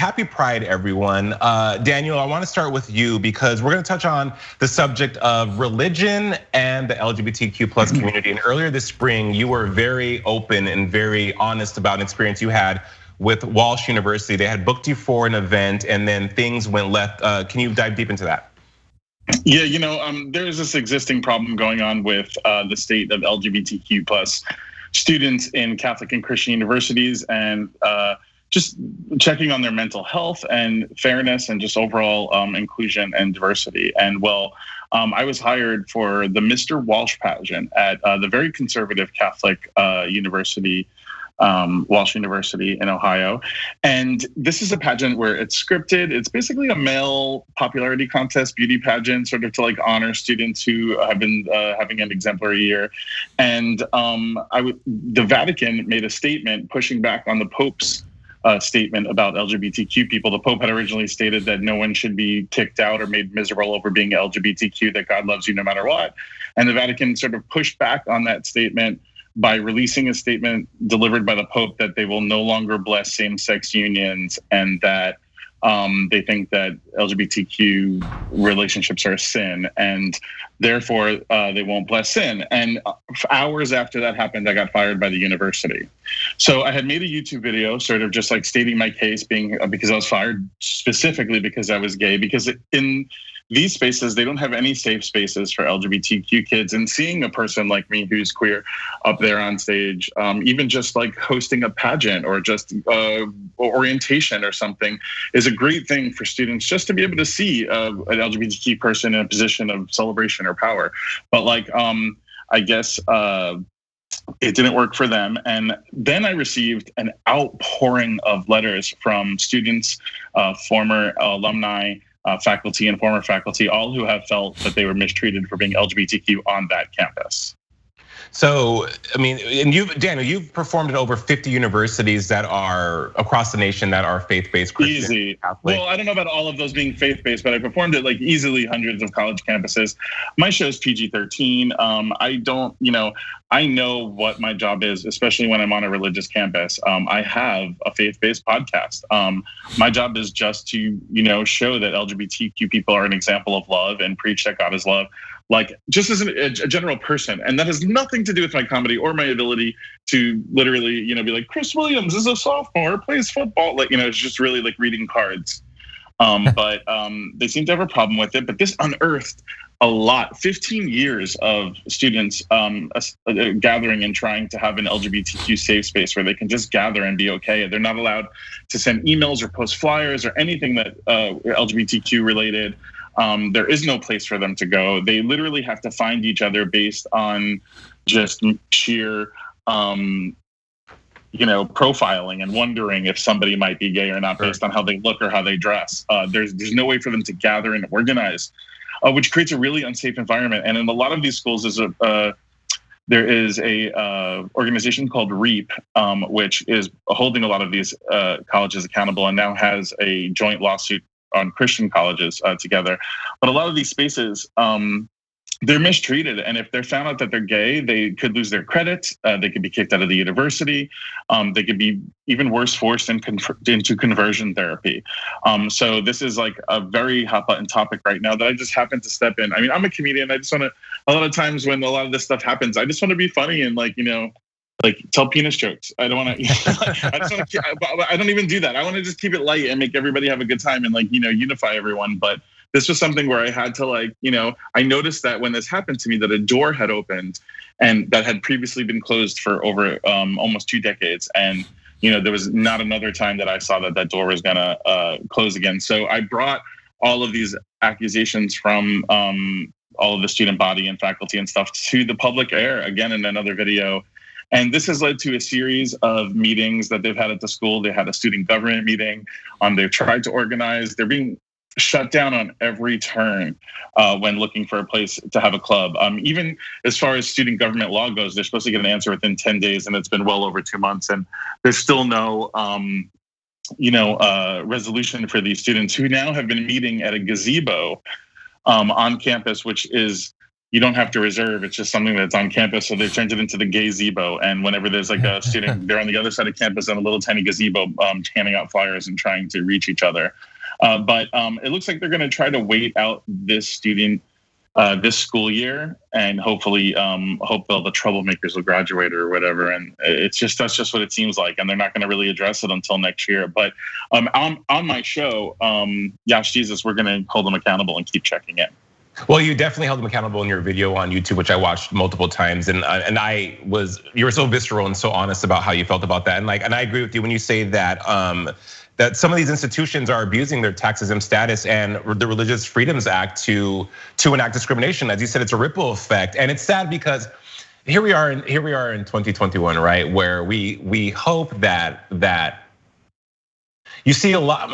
Happy Pride, everyone. Daniel, I want to start with you because we're going to touch on the subject of religion and the LGBTQ plus community. And earlier this spring, you were very open and very honest about an experience you had with Walsh University. They had booked you for an event and then things went left. Can you dive deep into that? Yeah, there is this existing problem going on with the state of LGBTQ plus students in Catholic and Christian universities, and just checking on their mental health and fairness and just overall inclusion and diversity. And I was hired for the Mr. Walsh pageant at the very conservative Catholic university, Walsh University in Ohio. And this is a pageant where it's scripted. It's basically a male popularity contest, beauty pageant, sort of to like honor students who have been having an exemplary year. And the Vatican made a statement pushing back on the Pope's statement about LGBTQ people. The Pope had originally stated that no one should be kicked out or made miserable over being LGBTQ, that God loves you no matter what. And the Vatican sort of pushed back on that statement by releasing a statement delivered by the Pope that they will no longer bless same-sex unions, and that they think that LGBTQ relationships are a sin, and therefore they won't bless sin. And hours after that happened, I got fired by the university. So I had made a YouTube video sort of just like stating my case, because I was fired specifically because I was gay, because in these spaces, they don't have any safe spaces for LGBTQ kids. And seeing a person like me who's queer up there on stage, even just like hosting a pageant or just orientation or something, is a great thing for students just to be able to see an LGBTQ person in a position of celebration or power. But I guess it didn't work for them. And then I received an outpouring of letters from students, former alumni, faculty and former faculty, all who have felt that they were mistreated for being LGBTQ on that campus. So, I mean, and Daniel, you've performed at over 50 universities that are across the nation that are faith-based Christian. Easy. Catholic. Well, I don't know about all of those being faith-based, but I performed at like easily hundreds of college campuses. My show's PG-13. I know what my job is, especially when I'm on a religious campus. I have a faith-based podcast. My job is just to, show that LGBTQ people are an example of love and preach that God is love. Like just as a general person. And that has nothing to do with my comedy or my ability to literally, be like, Chris Williams is a sophomore, plays football. It's just really like reading cards. But they seem to have a problem with it. But this unearthed a lot, 15 years of students gathering and trying to have an LGBTQ safe space where they can just gather and be okay. They're not allowed to send emails or post flyers or anything that LGBTQ related. There is no place for them to go. They literally have to find each other based on just sheer, profiling and wondering if somebody might be gay or not based on how they look or how they dress. There's no way for them to gather and organize, which creates a really unsafe environment. And in a lot of these schools, there is a organization called REAP, which is holding a lot of these colleges accountable, and now has a joint lawsuit on Christian colleges together. But a lot of these spaces, they're mistreated. And if they're found out that they're gay, they could lose their credits. They could be kicked out of the university. They could be even worse, forced into conversion therapy. So this is like a very hot button topic right now that I just happen to step in. I mean, I'm a comedian. I just want to, a lot of times when a lot of this stuff happens, I just want to be funny and tell penis jokes. I don't want to. I don't even do that. I want to just keep it light and make everybody have a good time and unify everyone. But this was something where I had to I noticed that when this happened to me, that a door had opened, and that had previously been closed for over almost 2 decades. And there was not another time that I saw that door was gonna close again. So I brought all of these accusations from all of the student body and faculty and stuff to the public air again in another video. And this has led to a series of meetings that they've had at the school. They had a student government meeting. They've tried to organize. They're being shut down on every turn when looking for a place to have a club. Even as far as student government law goes, they're supposed to get an answer within 10 days, and it's been well over 2 months. And there's still no, resolution for these students who now have been meeting at a gazebo on campus, which is you don't have to reserve. It's just something that's on campus. So they turned it into the gazebo. And whenever there's like a student, they're on the other side of campus in a little tiny gazebo, handing out flyers and trying to reach each other. But it looks like they're going to try to wait out this this school year, and hopefully hope all the troublemakers will graduate or whatever. And that's just what it seems like. And they're not going to really address it until next year. But on my show, Yash Jesus, we're going to hold them accountable and keep checking in. Well, you definitely held them accountable in your video on YouTube, which I watched multiple times, and you were so visceral and so honest about how you felt about that, and I agree with you when you say that that some of these institutions are abusing their tax exempt status and the Religious Freedoms Act to enact discrimination. As you said, it's a ripple effect, and it's sad because here we are in 2021, right, where we hope that you see a lot.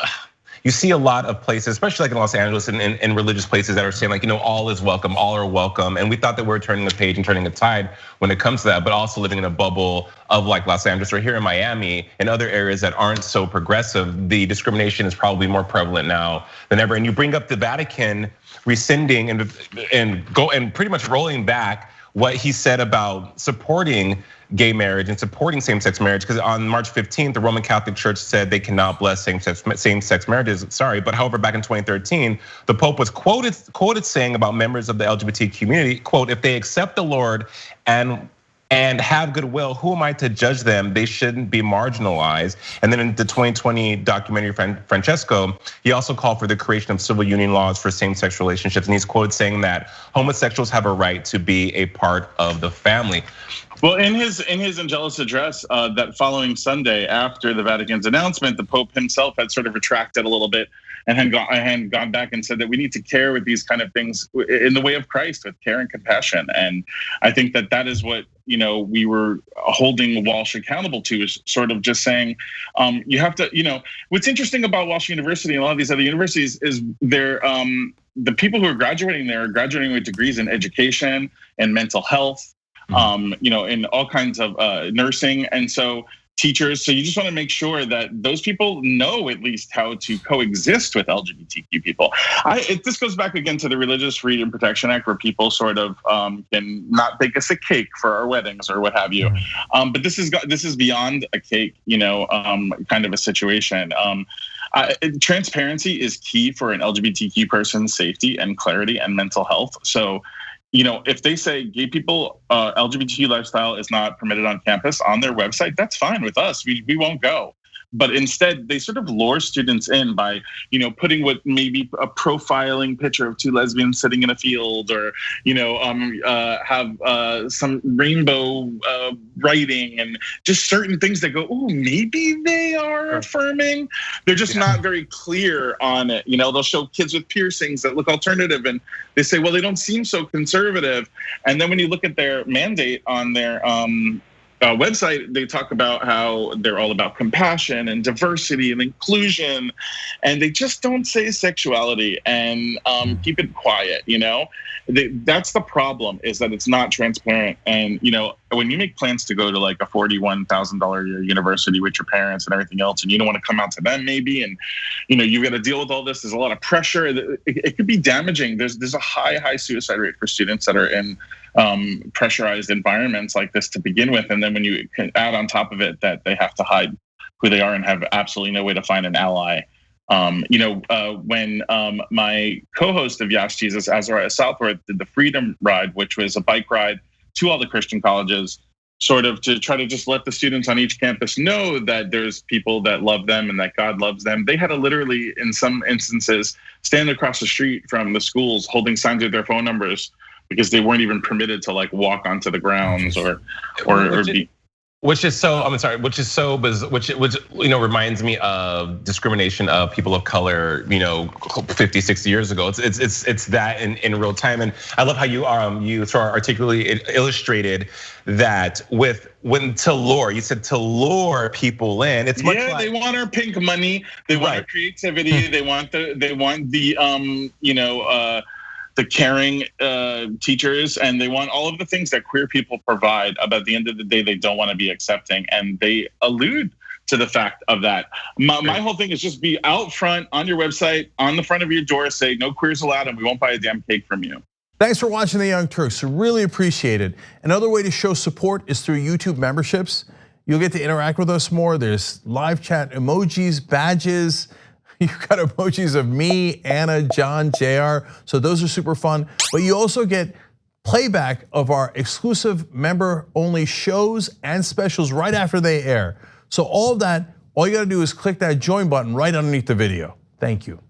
You see a lot of places, especially like in Los Angeles and religious places that are saying like, all is welcome, all are welcome. And we thought that we're turning a page and turning a tide when it comes to that, but also living in a bubble of like Los Angeles or here in Miami and other areas that aren't so progressive. The discrimination is probably more prevalent now than ever. And you bring up the Vatican rescinding and pretty much rolling back what he said about supporting gay marriage and supporting same-sex marriage, because on March 15th, the Roman Catholic Church said they cannot bless same-sex marriages. Sorry, but however, back in 2013, the Pope was quoted saying about members of the LGBT community, quote, "If they accept the Lord and have goodwill, who am I to judge them? They shouldn't be marginalized." And then in the 2020 documentary Francesco, he also called for the creation of civil union laws for same-sex relationships. And he's quoted saying that homosexuals have a right to be a part of the family. Well, in his Angelus address that following Sunday after the Vatican's announcement, the Pope himself had sort of retracted a little bit and had gone back and said that we need to care with these kind of things in the way of Christ, with care and compassion. And I think that is what we were holding Walsh accountable to, is sort of just saying you have to, what's interesting about Walsh University and a lot of these other universities is they're the people who are graduating there are graduating with degrees in education and mental health, in all kinds of nursing, and so teachers. So you just want to make sure that those people know at least how to coexist with LGBTQ people. This goes back again to the Religious Freedom Protection Act, where people sort of can not bake us a cake for our weddings or what have you. But this is beyond a cake, kind of a situation. Transparency is key for an LGBTQ person's safety and clarity and mental health. So, if they say gay people, LGBTQ lifestyle is not permitted on campus on their website, that's fine with us. We won't go. But instead, they sort of lure students in by, putting what may be a profiling picture of two lesbians sitting in a field, or, have some rainbow writing and just certain things that go, oh, maybe they are affirming. They're just not very clear on it. They'll show kids with piercings that look alternative, and they say, well, they don't seem so conservative. And then when you look at their mandate on their website, they talk about how they're all about compassion and diversity and inclusion, and they just don't say sexuality and keep it quiet. That's the problem, is that it's not transparent. And when you make plans to go to like a $41,000 a year university with your parents and everything else, and you don't want to come out to them maybe, and you've got to deal with all this. There's a lot of pressure. It could be damaging. There's a high suicide rate for students that are in pressurized environments like this to begin with, and then when you can add on top of it that they have to hide who they are and have absolutely no way to find an ally. When my co-host of Yash Jesus, Azariah Southworth, did the Freedom Ride, which was a bike ride to all the Christian colleges, sort of to try to just let the students on each campus know that there's people that love them and that God loves them. They had to literally, in some instances, stand across the street from the schools holding signs with their phone numbers, because they weren't even permitted to like walk onto the grounds or be. Which is so reminds me of discrimination of people of color, 50, 60 years ago. It's that in real time. And I love how you sort of articulately illustrated that when to lure, you said to lure people in. It's much like, they want our pink money, they want our creativity, they want the caring teachers, and they want all of the things that queer people provide. But at the end of the day, they don't want to be accepting, and they allude to the fact of that. My whole thing is just be out front on your website, on the front of your door, say no queers allowed, and we won't buy a damn cake from you. Thanks for watching The Young Turks, really appreciate it. Another way to show support is through YouTube memberships. You'll get to interact with us more. There's live chat emojis, badges. You've got emojis of me, Anna, John, JR, so those are super fun. But you also get playback of our exclusive member-only shows and specials right after they air. So all of that, all you gotta do is click that join button right underneath the video. Thank you.